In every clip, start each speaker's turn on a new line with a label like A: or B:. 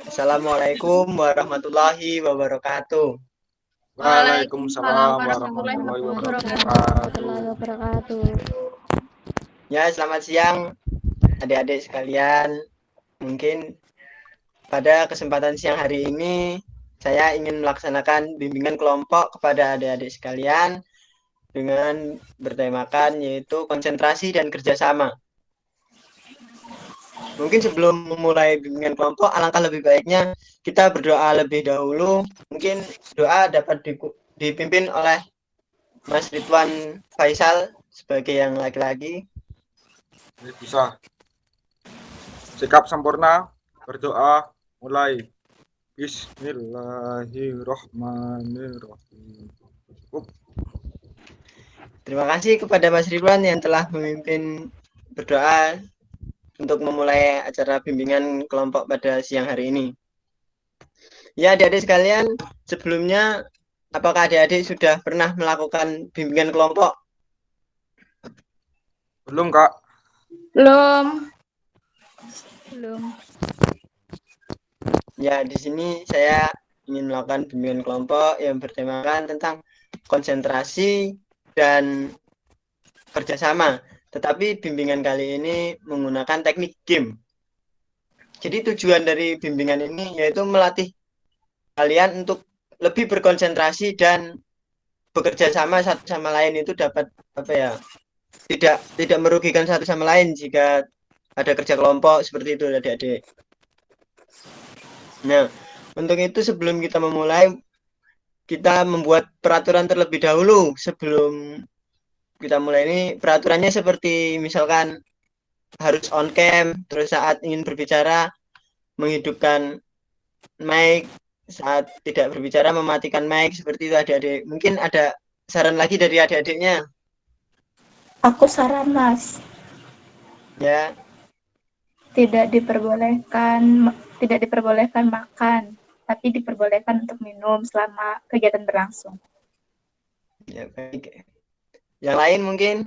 A: Assalamualaikum warahmatullahi wabarakatuh.
B: Waalaikumsalam
C: Waalaikumsalam
B: warahmatullahi
C: warahmatullahi
B: wabarakatuh.
C: wabarakatuh.
A: Ya, selamat siang adik-adik sekalian. Mungkin pada kesempatan siang hari ini saya ingin melaksanakan bimbingan kelompok kepada adik-adik sekalian dengan bertemakan yaitu konsentrasi dan kerjasama. Mungkin sebelum memulai bimbingan kelompok, alangkah lebih baiknya kita berdoa lebih dahulu. Mungkin doa dapat dipimpin oleh Mas Ridwan Faisal sebagai yang laki-laki.
B: Bisa. Sikap sempurna, berdoa, mulai. Bismillahirrahmanirrahim. Cukup.
A: Terima kasih kepada Mas Ridwan yang telah memimpin berdoa untuk memulai acara bimbingan kelompok pada siang hari ini. Ya, adik-adik sekalian, sebelumnya apakah adik-adik sudah pernah melakukan bimbingan kelompok?
B: Belum, Kak.
C: Belum.
A: Ya, di sini saya ingin melakukan bimbingan kelompok yang bertemakan tentang konsentrasi dan kerjasama. Tetapi bimbingan kali ini menggunakan teknik game. Jadi tujuan dari bimbingan ini yaitu melatih kalian untuk lebih berkonsentrasi dan bekerja sama satu sama lain itu dapat tidak merugikan satu sama lain jika ada kerja kelompok seperti itu adik-adik. Nah, untuk itu sebelum kita memulai kita membuat peraturan terlebih dahulu sebelum kita mulai ini. Peraturannya seperti misalkan harus on cam, terus saat ingin berbicara menghidupkan mic, saat tidak berbicara mematikan mic, seperti itu adik-adik. Mungkin ada saran lagi dari adik-adiknya?
D: Aku saran, Mas.
A: Ya.
D: Tidak diperbolehkan makan, tapi diperbolehkan untuk minum selama kegiatan berlangsung.
A: Ya, baik. Yang lain mungkin?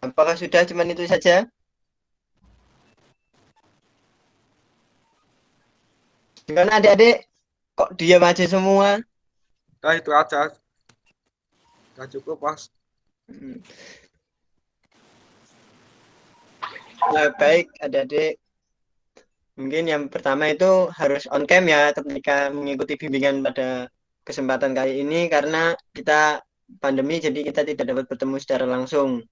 A: Apakah sudah cuman itu saja? Gimana adik-adik? Kok diam aja semua?
B: Nah, itu aja. Sudah cukup, Mas.
A: Ya, baik adik-adik. Mungkin yang pertama itu harus on cam ya ketika mengikuti bimbingan pada kesempatan kali ini karena kita pandemi jadi kita tidak dapat bertemu secara langsung.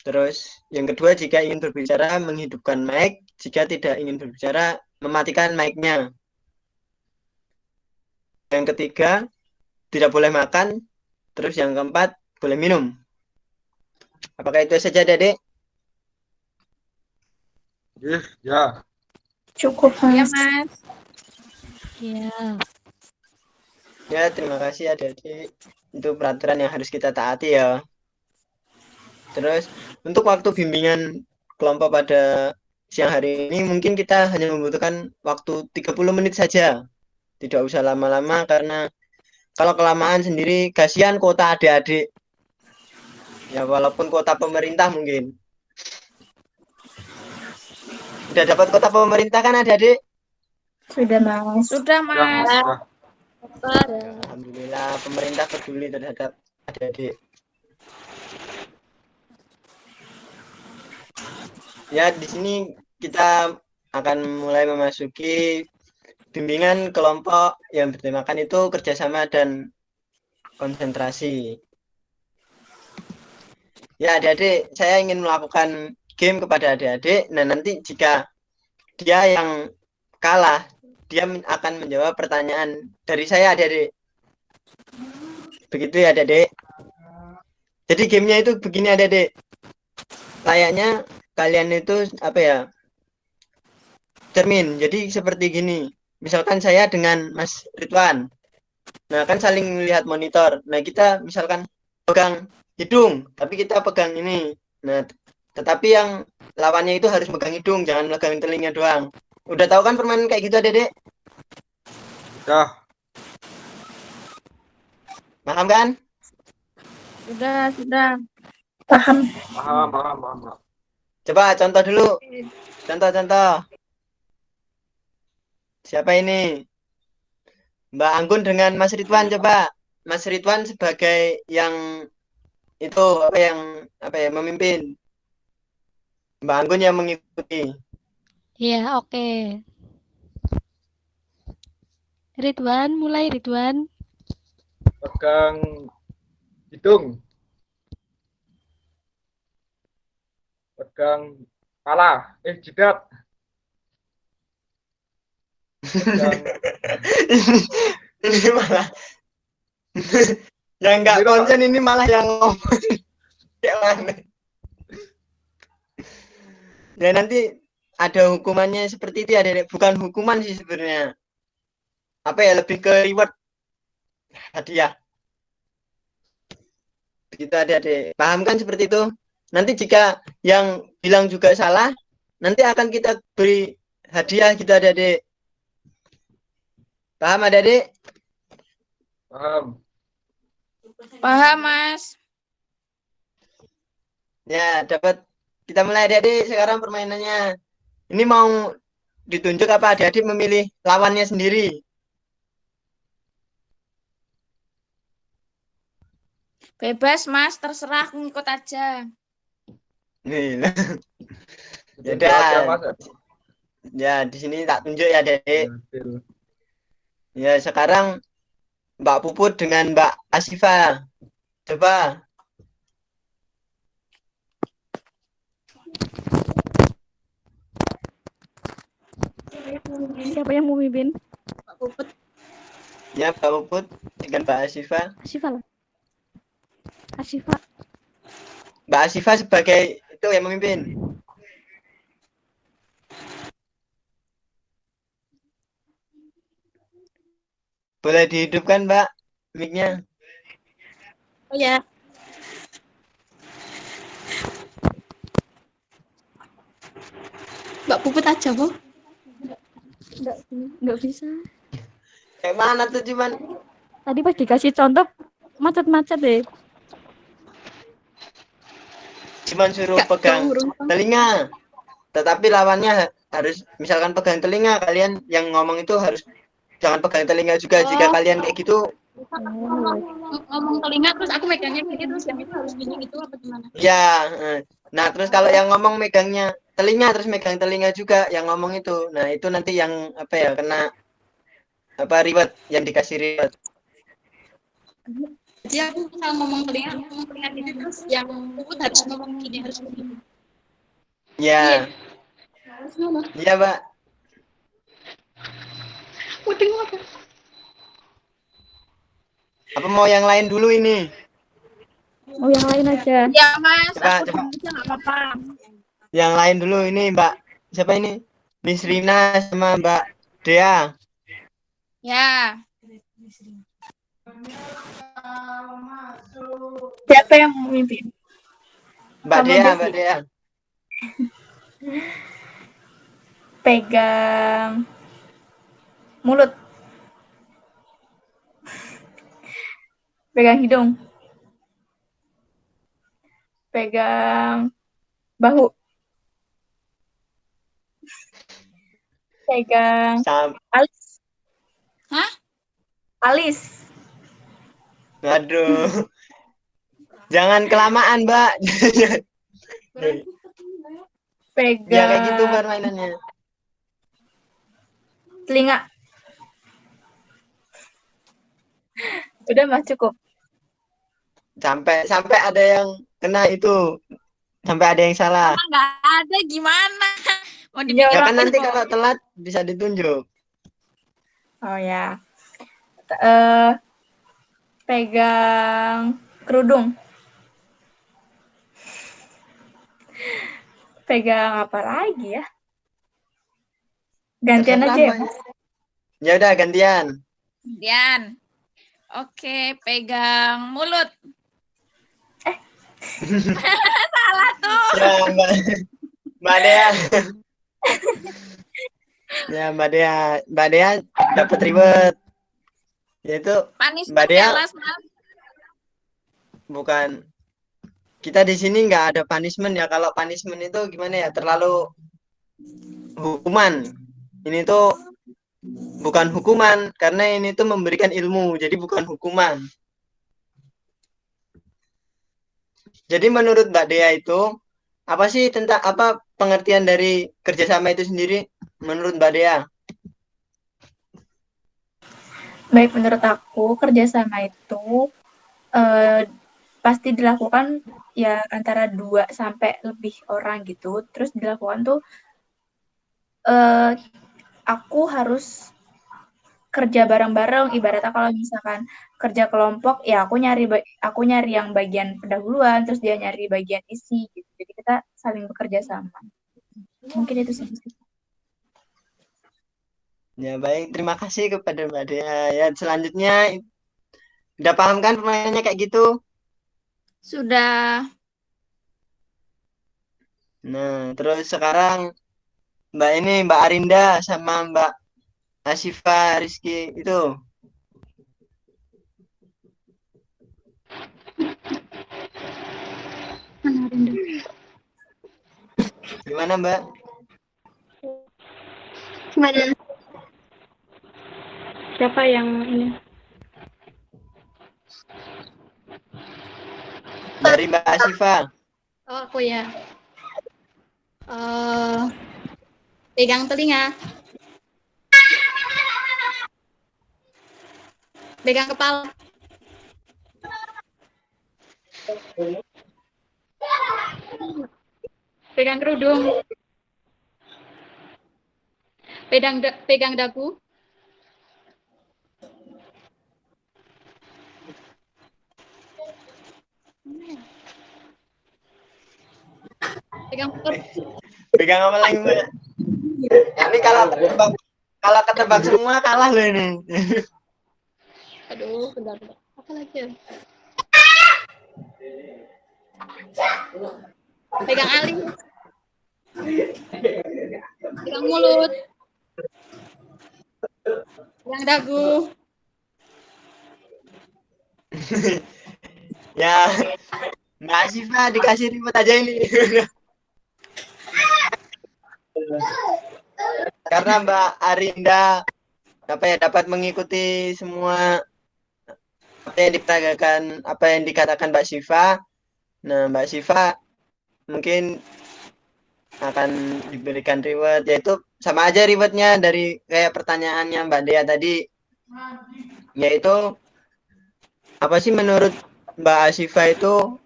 A: Terus yang kedua jika ingin berbicara menghidupkan mic, jika tidak ingin berbicara mematikan mic-nya. Yang ketiga tidak boleh makan, terus yang keempat boleh minum. Apakah itu saja adik-adik?
B: Ya.
D: Cukup,
C: Ya,
D: Mas.
C: Mas.
E: Ya.
A: Ya, terima kasih adik-adik. Itu peraturan yang harus kita taati ya. Terus untuk waktu bimbingan kelompok pada siang hari ini mungkin kita hanya membutuhkan waktu 30 menit saja. Tidak usah lama-lama karena kalau kelamaan sendiri kasihan kuota adik-adik. Ya walaupun kuota pemerintah mungkin. Sudah dapat kuota pemerintah kan adik-adik?
D: Sudah, Mas.
C: Sudah, Mas.
B: Sudah.
A: Ya, alhamdulillah pemerintah peduli terhadap adik-adik. Ya, di sini kita akan mulai memasuki bimbingan kelompok yang bertemakan itu kerjasama dan konsentrasi. Ya, adik-adik, saya ingin melakukan game kepada adik-adik. Nah, nanti jika dia yang kalah, dia akan menjawab pertanyaan dari saya, adik-adik. Begitu ya, adik-adik. Jadi gamenya itu begini, adik-adik. Layaknya kalian itu cermin. Jadi seperti gini. Misalkan saya dengan Mas Ridwan. Nah, kan saling melihat monitor. Nah, kita misalkan pegang hidung, tapi kita pegang ini. Nah, tetapi yang lawannya itu harus pegang hidung, jangan pegang telinga doang. Udah tahu kan permainan kayak gitu, Dedek?
B: Sudah.
A: Paham kan?
C: Sudah.
D: Paham.
B: Paham, paham, paham, Mbak.
A: Coba contoh dulu. Contoh. Siapa ini? Mbak Anggun dengan Mas Ridwan coba. Mas Ridwan sebagai yang itu apa ya memimpin. Mbak Anggun yang mengikuti.
E: Iya, oke. Ridwan, mulai Ridwan.
B: Pegang hidung. Pegang kepala. Jidat. Pegang
A: ini malah yang nggak
B: Ini dong,
A: konsen ini malah yang ngomong kayak mana. Ya nanti ada hukumannya seperti itu ya, Dedek. Bukan hukuman sih sebenarnya. Apa ya, lebih ke reward hadiah. Begitu Adik-adik. Paham kan seperti itu? Nanti jika yang bilang juga salah, nanti akan kita beri hadiah gitu Adik-adik. Paham Adik-adik?
B: paham.
C: Paham, Mas.
A: Ya, dapat. Kita mulai Adik-adik sekarang permainannya. Ini mau ditunjuk apa Adik-adik memilih lawannya sendiri?
C: Bebas, Mas. Terserah, aku ngikut aja.
A: Nih. Ya
B: Tunjuk aja,
A: udah.
B: Mas.
A: Ya, di sini tak tunjuk ya, Dek.
B: Deal.
A: Ya, sekarang Mbak Puput dengan Mbak Asifa. Coba.
E: Siapa yang mau mimpin?
C: Pak Puput.
A: Ya, Mbak Puput dengan Mbak Asifa.
E: Asifa lah. Asifa.
A: Mbak Asifa sebagai itu yang memimpin. Boleh dihidupkan, Mbak, mic-nya.
C: Oh ya. Mbak Puput aja, Bu.
E: Enggak bisa.
A: Kayak mana tuh cuman
E: Tadi pas dikasih contoh macet-macet deh.
A: suruh
C: Nggak
A: pegang
C: tahu,
A: telinga. Tetapi lawannya harus misalkan pegang telinga, kalian yang ngomong itu harus jangan pegang telinga juga. Jika kalian kayak gitu,
C: ngomong telinga terus aku megangnya gini terus yang itu harus gini gitu apa gimana?
A: ya. Nah, terus kalau yang ngomong megangnya telinga terus megang telinga juga yang ngomong itu. Nah, itu nanti yang apa ya, kena apa reward, yang dikasih reward.
C: Jadi aku misal ngomong telinga gini terus yang Puput harus ngomong gini harus gini.
A: Ya. Iya, Mbak.
C: Puding apa?
A: Apa mau yang lain dulu ini?
E: Oh, yang lain aja.
C: Ya Mas,
A: Coba,
C: aku
A: coba.
C: aja nggak apa-apa.
A: Yang lain dulu ini, Mbak. Siapa ini? Miss Rina sama Mbak Dea.
C: Ya.
D: Siapa yang memimpin?
A: Mbak
D: Sama
A: Dea,
D: Desi.
A: Mbak Dea.
D: Pegang mulut. Pegang hidung. Pegang bahu. Pegang alis.
C: Hah?
D: Alis.
A: Aduh. Jangan kelamaan, Mbak. Ya kayak gitu
D: Pegang
A: permainannya.
D: telinga. Udah Mas, cukup.
A: Sampai ada yang kena itu. Sampai ada yang salah.
C: Nggak ada gimana? Mau
D: Ya,
A: Ya
C: dipikir
A: kan nanti
C: kok.
A: kalau telat bisa ditunjuk.
D: Oh ya. Pegang kerudung. Pegang apa lagi ya? Gantian
A: Terserah,
D: aja ya,
A: Mbak.
D: Mas.
A: Ya udah gantian.
C: Dian. Oke, pegang mulut. Salah tuh.
A: Ya, Mbak Dea. Ya, Mbak Dea dapat reward. Yaitu
C: Punishment
A: Mbak Dea
C: ya, Mas.
A: bukan kita di sini nggak ada punishment ya. Kalau punishment itu gimana ya? Terlalu hukuman. Ini tuh bukan hukuman karena ini tuh memberikan ilmu. Jadi bukan hukuman. Jadi menurut Mbak Dea itu apa sih tentang apa pengertian dari kerjasama itu sendiri menurut Mbak Dea?
D: Baik, menurut aku kerjasama itu pasti dilakukan ya antara 2 sampai lebih orang gitu. Terus dilakukan tuh aku harus kerja bareng-bareng. Ibaratnya kalau misalkan kerja kelompok, ya aku nyari yang bagian pendahuluan, terus dia nyari bagian isi gitu. Jadi kita saling bekerja sama. Mungkin itu sih.
A: Ya baik, terima kasih kepada Mbak Dea. Ya selanjutnya udah paham kan permainannya kayak gitu?
C: Sudah.
A: Nah, terus sekarang Mbak Arinda sama Mbak Asifa Rizky itu gimana Mbak?
C: Gimana? Siapa yang ini?
A: Dari Mbak Asifa.
C: Oh, aku ya. Pegang telinga. Pegang kepala. Pegang kerudung. Pegang dagu. Pegang perut.
A: Pegang apa lagi Mbak? Ini kalau ketebak semua kalah loh ini.
C: Aduh, bentar. Apa lagi ya? Pegang alis. Pegang mulut. Pegang dagu.
A: Ya, Mbak Asifa dikasih remote aja ini. Karena Mbak Arinda dapat mengikuti semua apa yang dikatakan Mbak Siva. Nah, Mbak Siva mungkin akan diberikan reward, yaitu sama aja rewardnya dari kayak pertanyaannya Mbak Dea tadi, yaitu apa sih menurut Mbak Asifa itu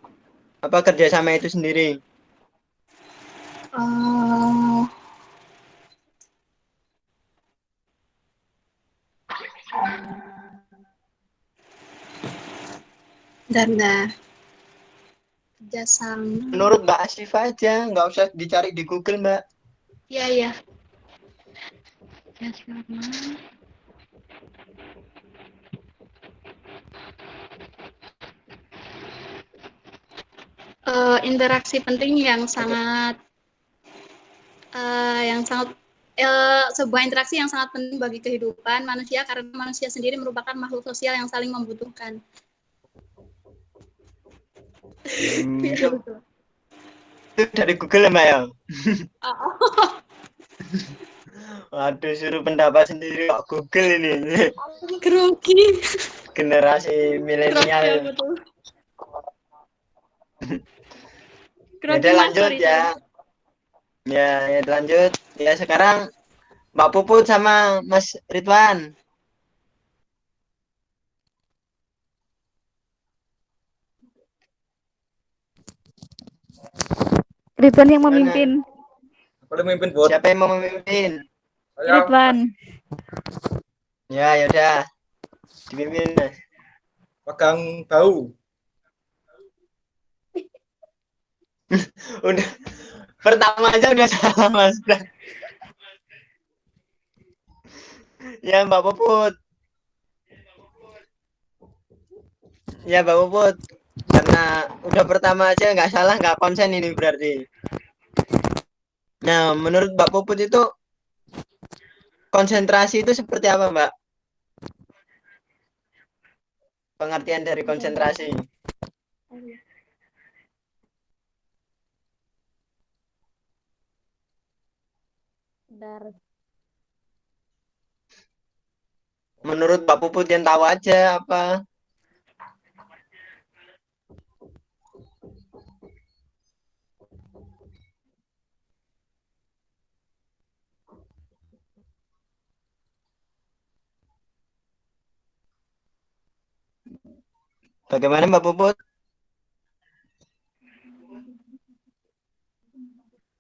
A: apa kerjasama itu sendiri?
C: Bentar. Kerjasama.
A: Menurut Mbak Asifa aja, nggak usah dicari di Google Mbak.
C: Iya. Kerjasama. Interaksi penting yang sangat sebuah interaksi yang sangat penting bagi kehidupan manusia karena manusia sendiri merupakan makhluk sosial yang saling membutuhkan.
A: Itu dari Google ya Mbak ya?
C: Oh.
A: Waduh, suruh pendapat sendiri kok Google ini.
C: Grogi.
A: Generasi milenial. Jadi lanjut ya. Ya, lanjut. Ya, sekarang Mbak Puput sama Mas Ridwan.
E: Ridwan yang memimpin.
B: Boleh memimpin, Bud?
A: Siapa yang mau memimpin?
E: Ridwan.
A: Ya, yaudah. Dipimpin, Mas.
B: Pegang bau.
A: Udah. Pertama aja udah salah, Mas. Ya, Mbak Puput. Ya, Mbak Puput. Karena udah pertama aja nggak salah, nggak konsen ini berarti. Nah, menurut Mbak Puput itu konsentrasi itu seperti apa, Mbak? Pengertian dari konsentrasi.
E: Bentar.
A: Menurut Mbak Puput yang tahu aja apa? Bagaimana Mbak Puput?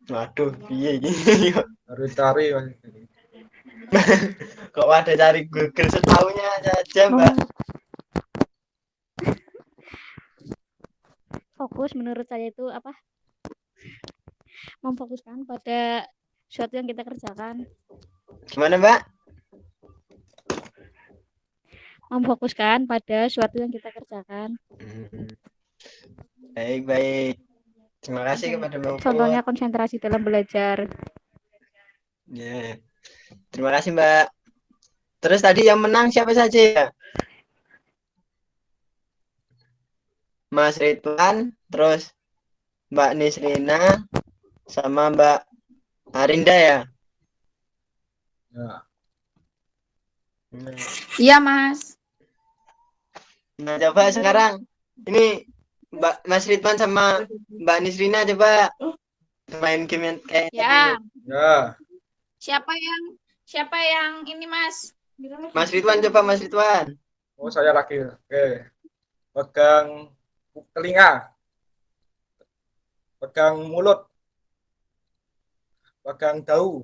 A: Waduh, iya gini.
B: Harus cari.
A: Kok ada cari Google setahunya saja Mbak.
E: Fokus menurut saya itu apa? Memfokuskan pada sesuatu yang kita kerjakan.
A: Gimana Mbak?
E: Memfokuskan pada sesuatu yang kita kerjakan.
A: Baik. Terima kasih kepada Mbak Puput.
E: Contohnya konsentrasi dalam belajar.
A: Ya. Terima kasih Mbak. Terus tadi yang menang siapa saja ya? Mas Ridwan, terus Mbak Nisrina, sama Mbak Arinda ya?
B: Ya.
D: Iya, Mas.
A: Nah, coba sekarang ini Mas Ridwan sama Mbak Nisrina coba main game yang kayak
D: Ya.
A: tadi.
B: Ya.
D: Siapa yang ini, Mas?
A: Mas Ridwan coba Mas Ridwan.
B: Oh, saya lagi. Oke. Pegang telinga. Pegang mulut. Pegang dahu.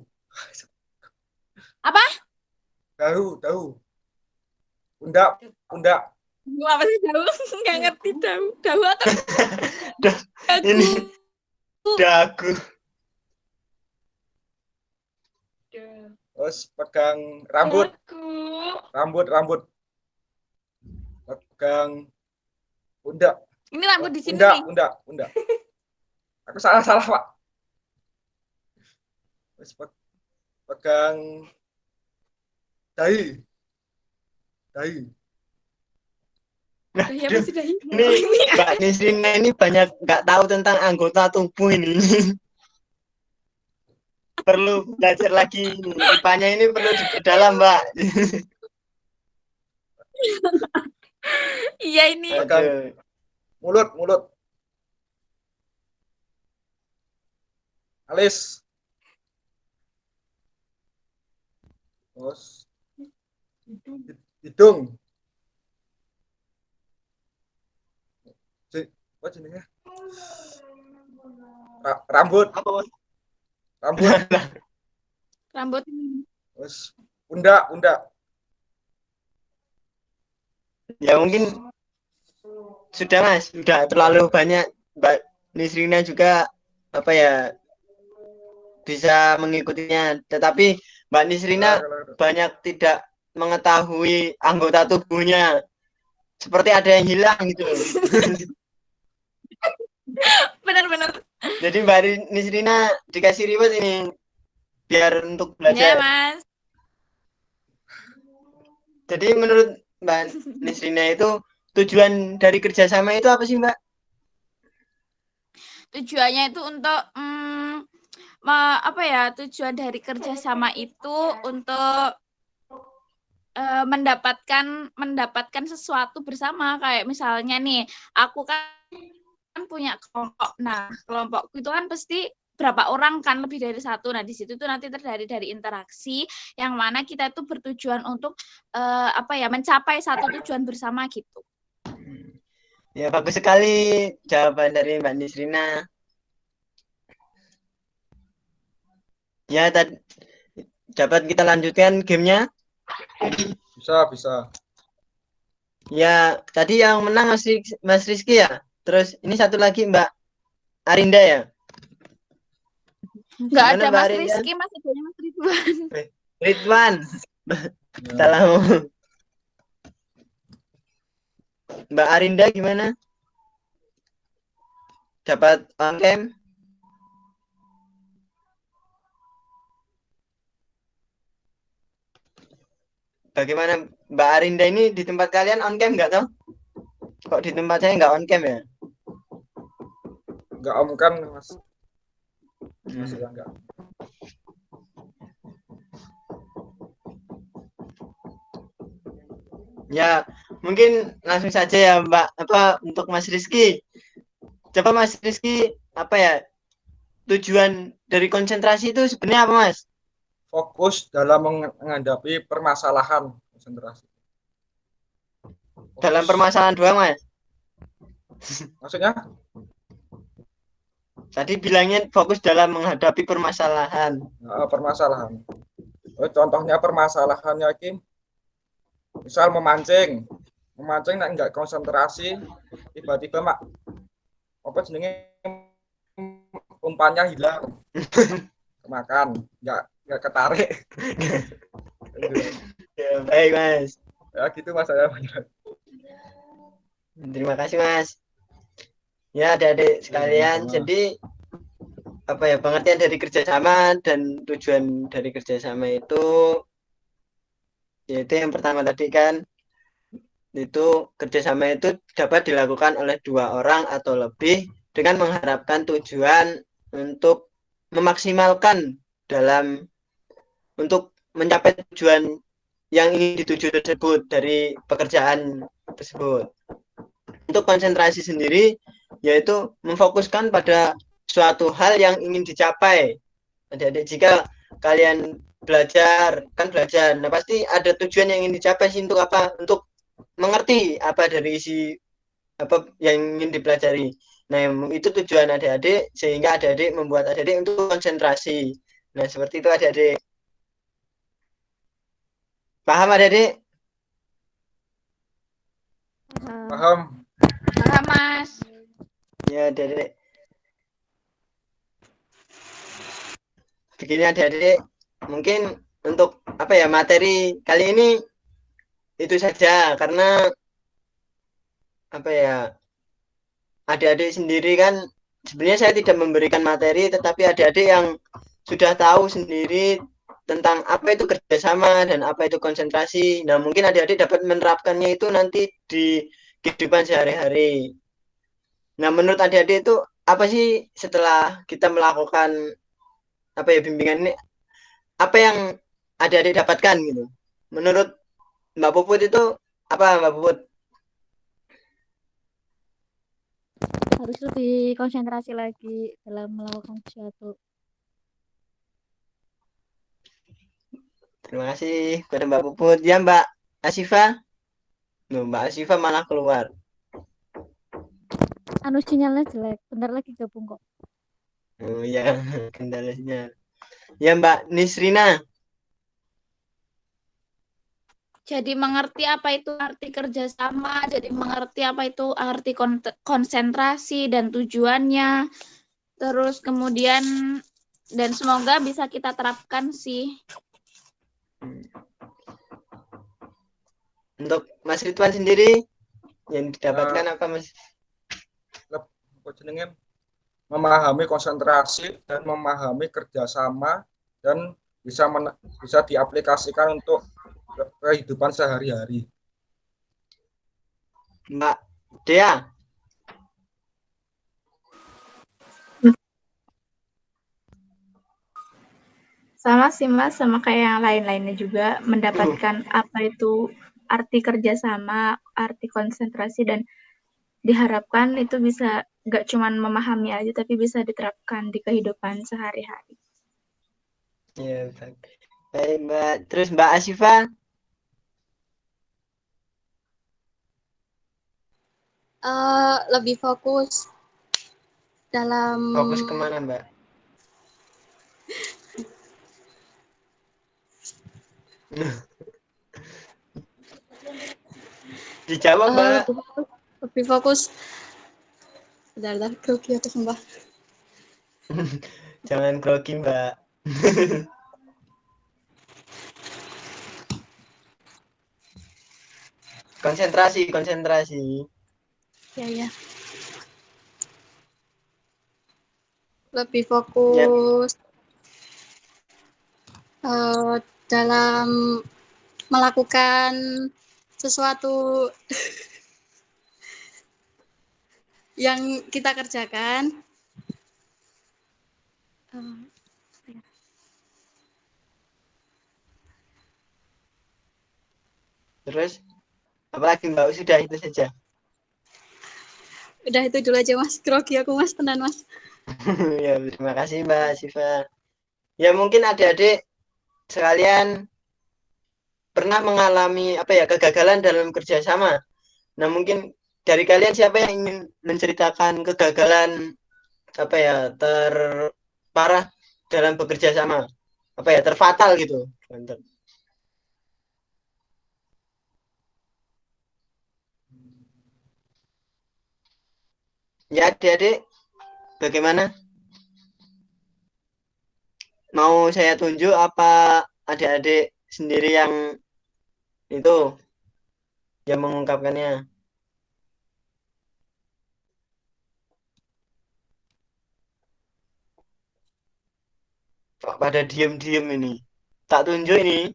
D: Apa?
B: Dahu. Pundak.
D: Apa sih dahu? Nggak ngerti dahu. Dahu atau
A: Ini dagu.
B: Terus pegang rambut. Rambut. Pegang pundak.
D: Ini rambut di sini nih.
B: Pundak. Aku salah, Pak. Terus pegang dahi.
D: Dahi apa sih dahi?
A: Ini Mbak Nisrina ini banyak nggak tahu tentang anggota tubuh ini. Perlu belajar lagi. IPA-nya ini perlu diperdalam, Mbak.
D: Iya ini.
A: Aduh.
B: Mulut. Alis. Terus hidung. Apa jenenge? Rambut.
A: Apa?
D: Rambut.
B: Terus pundak.
A: Ya mungkin sudah Mas, sudah terlalu banyak. Mbak Nisrina juga apa ya bisa mengikutinya, tetapi Mbak Nisrina banyak tidak mengetahui anggota tubuhnya, seperti ada yang hilang gitu.
D: Benar.
A: Jadi Mbak Nisrina dikasih reward ini biar untuk
D: Ya,
A: belajar.
D: Mas.
A: Jadi menurut Mbak Nisrina itu tujuan dari kerjasama itu apa sih Mbak?
D: Tujuannya itu untuk tujuan dari kerjasama itu untuk mendapatkan sesuatu bersama, kayak misalnya nih aku kan punya kelompok. Nah, kelompokku itu kan pasti berapa orang kan, lebih dari satu. Nah, di situ tuh nanti terdiri dari interaksi yang mana kita itu bertujuan untuk mencapai satu tujuan bersama gitu.
A: Ya bagus sekali jawaban dari Mbak Nisrina. Ya, dapat kita lanjutkan gamenya?
B: Bisa.
A: Ya, tadi yang menang Mas Rizky ya. Terus ini satu lagi Mbak Arinda ya.
D: Nggak
A: Gimana,
D: ada
A: Mbak
D: Mas
A: Arinda?
D: Rizky, Mas adanya Mas Ridwan.
A: Ridwan.
B: Ya.
A: Salam. Mbak Arinda gimana? Dapat on cam? Bagaimana Mbak Arinda ini di tempat kalian on cam nggak toh? Kok di tempat saya nggak on cam ya?
B: Enggak om kan, Mas. Mas enggak.
A: Ya, mungkin langsung saja ya Mbak. Untuk Mas Rizky? Coba Mas Rizky, tujuan dari konsentrasi itu sebenarnya apa Mas?
B: Fokus dalam menghadapi permasalahan, konsentrasi.
A: Dalam
B: Fokus,
A: permasalahan doang Mas?
B: maksudnya
A: Tadi bilangnya fokus dalam menghadapi permasalahan.
B: permasalahan. Contohnya permasalahannya Kim, misal memancing nggak konsentrasi, tiba-tiba apa jenenge umpannya hilang, kemakan, nggak ketarik.
A: Ya, baik Mas.
B: Ya gitu mas saya.
A: Terima kasih Mas. Ya adik-adik sekalian,
B: Sama-sama.
A: jadi pengertian dari kerjasama dan tujuan dari kerjasama itu, yaitu yang pertama tadi kan, itu kerjasama itu dapat dilakukan oleh dua orang atau lebih dengan mengharapkan tujuan untuk memaksimalkan untuk mencapai tujuan yang ingin dituju tersebut dari pekerjaan tersebut. Untuk konsentrasi sendiri, yaitu memfokuskan pada suatu hal yang ingin dicapai. Adik-adik, jika kalian belajar, nah pasti ada tujuan yang ingin dicapai sih, untuk apa? Untuk mengerti apa dari isi apa yang ingin dipelajari. Nah, itu tujuan adik-adik, sehingga adik-adik membuat adik-adik untuk konsentrasi. Nah, seperti itu adik-adik. Paham adik-adik?
B: Paham.
C: Paham, Mas.
A: Ya adik-adik. Begini adik-adik, mungkin untuk materi kali ini itu saja, karena adik-adik sendiri kan sebenarnya saya tidak memberikan materi, tetapi adik-adik yang sudah tahu sendiri tentang apa itu kerjasama dan apa itu konsentrasi. Nah, mungkin adik-adik dapat menerapkannya itu nanti di kehidupan sehari-hari. Nah, menurut adik-adik itu apa sih setelah kita melakukan bimbingan ini, apa yang adik-adik dapatkan gitu? Menurut Mbak Puput itu apa, Mbak Puput?
E: Harus lebih konsentrasi lagi dalam melakukan sesuatu.
A: Terima kasih kepada Mbak Puput. Ya, Mbak Asifa? Loh, Mbak Asifa malah keluar.
E: Anu sinyalnya jelek. Bentar lagi gabung kok.
A: Oh ya, kendalanya. Ya, Mbak Nisrina.
C: Jadi mengerti apa itu arti kerjasama, jadi mengerti apa itu arti konsentrasi dan tujuannya. Terus kemudian, dan semoga bisa kita terapkan sih.
A: Untuk Mas Ridwan sendiri, yang didapatkan apa, Mas?
B: Apa jenenge memahami konsentrasi dan memahami kerjasama dan bisa diaplikasikan untuk kehidupan sehari-hari.
A: Mbak Dea.
D: Sama sih Mas, sama kayak yang lain-lainnya juga, mendapatkan apa itu arti kerjasama, arti konsentrasi, dan diharapkan itu bisa nggak cuma memahami aja, tapi bisa diterapkan di kehidupan sehari-hari.
A: Ya, baik Mbak. Terus Mbak Asifa?
C: Lebih fokus dalam
A: Fokus kemana, Mbak? Dijawab, Mbak.
C: lebih fokus. Bentar, grogi aku sumpah.
A: Jangan grogi, Mbak. Konsentrasi.
C: Ya. Lebih fokus dalam melakukan sesuatu yang kita kerjakan.
A: Terus? Apalagi Mbak, sudah itu saja.
F: Udah itu dulu aja Mas. Grogi aku Mas, tenan Mas.
A: Ya, terima kasih Mbak Siva. Ya mungkin adik-adik sekalian pernah mengalami kegagalan dalam kerjasama. Nah mungkin dari kalian siapa yang ingin menceritakan kegagalan terparah dalam bekerja sama, terfatal gitu. Ya adik-adik, bagaimana? Mau saya tunjuk apa adik-adik sendiri yang itu yang mengungkapkannya? Kok pada diem-diem ini? Tak tunjuk ini.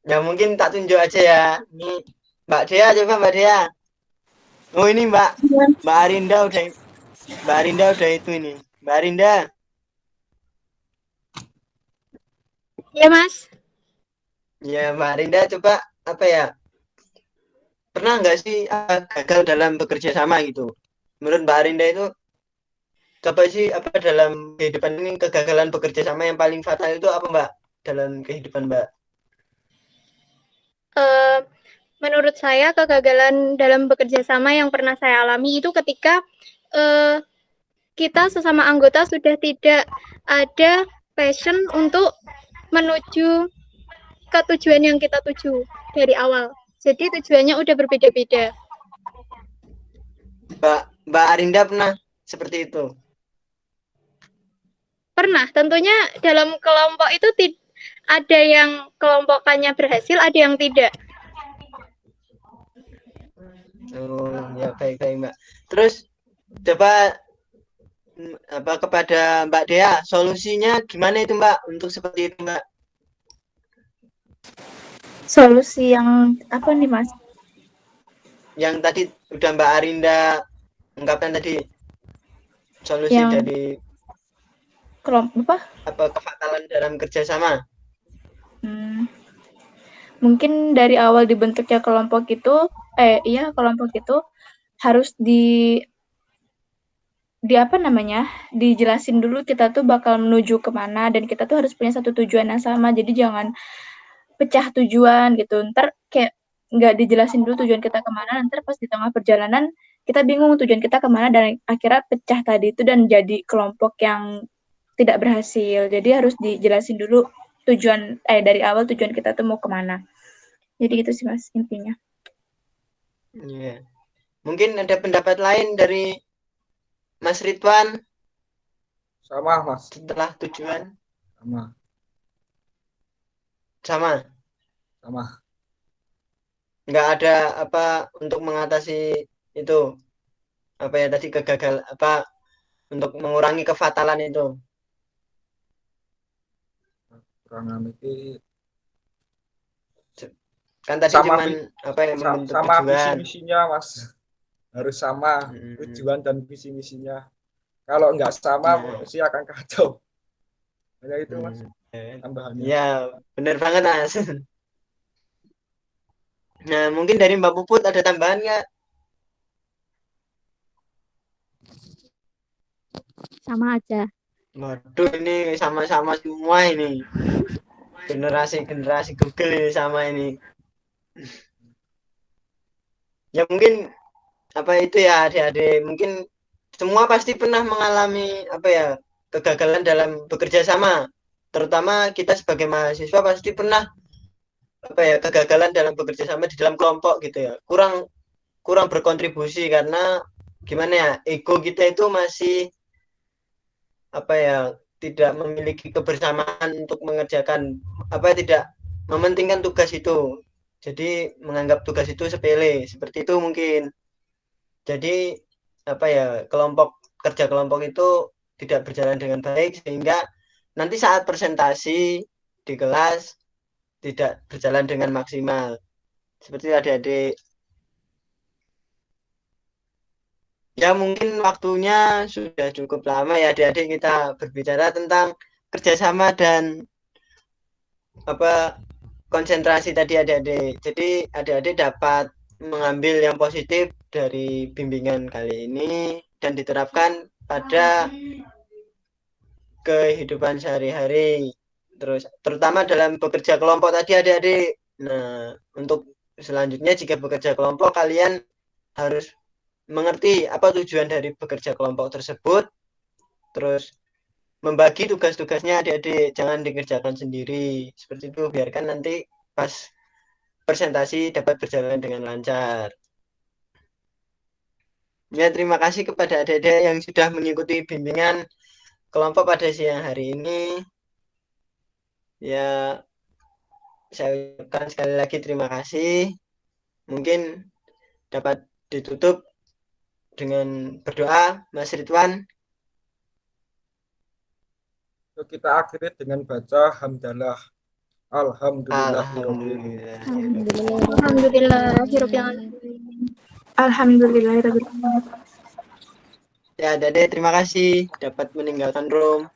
A: Ya mungkin tak tunjuk aja ya. Ini Mbak Dea, coba Mbak Dea. Oh ini Mbak Arinda udah itu ini. Mbak Arinda.
G: Ya Mas.
A: Ya Mbak Arinda coba pernah nggak sih gagal dalam bekerja sama gitu? Menurut Mbak Arinda itu coba sih dalam kehidupan ini kegagalan bekerja sama yang paling fatal itu apa Mbak dalam kehidupan Mbak?
G: Menurut saya kegagalan dalam bekerja sama yang pernah saya alami itu ketika kita sesama anggota sudah tidak ada passion untuk menuju ke tujuan yang kita tuju dari awal. Jadi tujuannya udah berbeda-beda.
A: Mbak Arinda pernah seperti itu?
G: Pernah, tentunya dalam kelompok itu ada yang kelompokannya berhasil, ada yang tidak.
A: Oh, ya baik Mbak. Terus coba kepada Mbak Dea, solusinya gimana itu Mbak untuk seperti itu Mbak?
D: Solusi yang apa nih Mas?
A: Yang tadi udah Mbak Arinda ungkapkan tadi, solusi dari
D: kelompok
A: kefatalan dalam kerjasama.
D: Mungkin dari awal dibentuknya kelompok itu harus dijelasin dulu kita tuh bakal menuju kemana dan kita tuh harus punya satu tujuan yang sama. Jadi jangan pecah tujuan gitu. Ntar kayak nggak dijelasin dulu tujuan kita kemana, ntar pas di tengah perjalanan kita bingung tujuan kita kemana dan akhirnya pecah tadi itu dan jadi kelompok yang tidak berhasil. Jadi harus dijelasin dulu tujuan dari awal tujuan kita tuh mau kemana. Jadi gitu sih Mas intinya.
A: Iya. Mungkin ada pendapat lain dari Mas Ridwan?
B: Sama Mas.
A: Setelah tujuan? Sama. Nggak ada untuk mengatasi itu tadi kegagalan untuk mengurangi kefatalan itu. Kan tadi
B: sama
A: membentuk
B: sama
A: tujuan.
B: visi misinya Mas, harus sama tujuan dan visi misinya. Kalau nggak sama mesti akan kacau. Hanya itu Mas tambahannya.
A: Ya benar banget Mas. Nah mungkin dari Mbak Puput ada tambahan nggak?
E: Sama aja.
A: Waduh ini sama-sama semua ini. Generasi Google ini sama ini. Ya mungkin itu ya adik-adik, mungkin semua pasti pernah mengalami kegagalan dalam bekerja sama, terutama kita sebagai mahasiswa pasti pernah kegagalan dalam bekerja sama di dalam kelompok gitu ya, kurang berkontribusi karena gimana ya, ego kita itu masih tidak memiliki kebersamaan untuk mengerjakan tidak mementingkan tugas itu. Jadi menganggap tugas itu sepele, seperti itu mungkin. Jadi kerja kelompok itu tidak berjalan dengan baik sehingga nanti saat presentasi di kelas tidak berjalan dengan maksimal. Seperti adik-adik. Ya mungkin waktunya sudah cukup lama ya adik-adik kita berbicara tentang kerjasama dan konsentrasi tadi adik-adik. Jadi adik-adik dapat mengambil yang positif dari bimbingan kali ini dan diterapkan pada kehidupan sehari-hari. Terus terutama dalam bekerja kelompok tadi adik-adik. Nah, untuk selanjutnya jika bekerja kelompok kalian harus mengerti apa tujuan dari bekerja kelompok tersebut. Terus membagi tugas-tugasnya adik-adik, jangan dikerjakan sendiri. Seperti itu, biarkan nanti pas presentasi dapat berjalan dengan lancar. Ya, terima kasih kepada adik-adik yang sudah mengikuti bimbingan kelompok pada siang hari ini. Ya, saya ucapkan sekali lagi terima kasih. Mungkin dapat ditutup dengan berdoa, Mas Ridwan.
B: Kita akhiri dengan baca hamdalah. Alhamdulillah.
G: Alhamdulillahirabbil alamin.
A: Ya, Dede, terima kasih dapat meninggalkan room.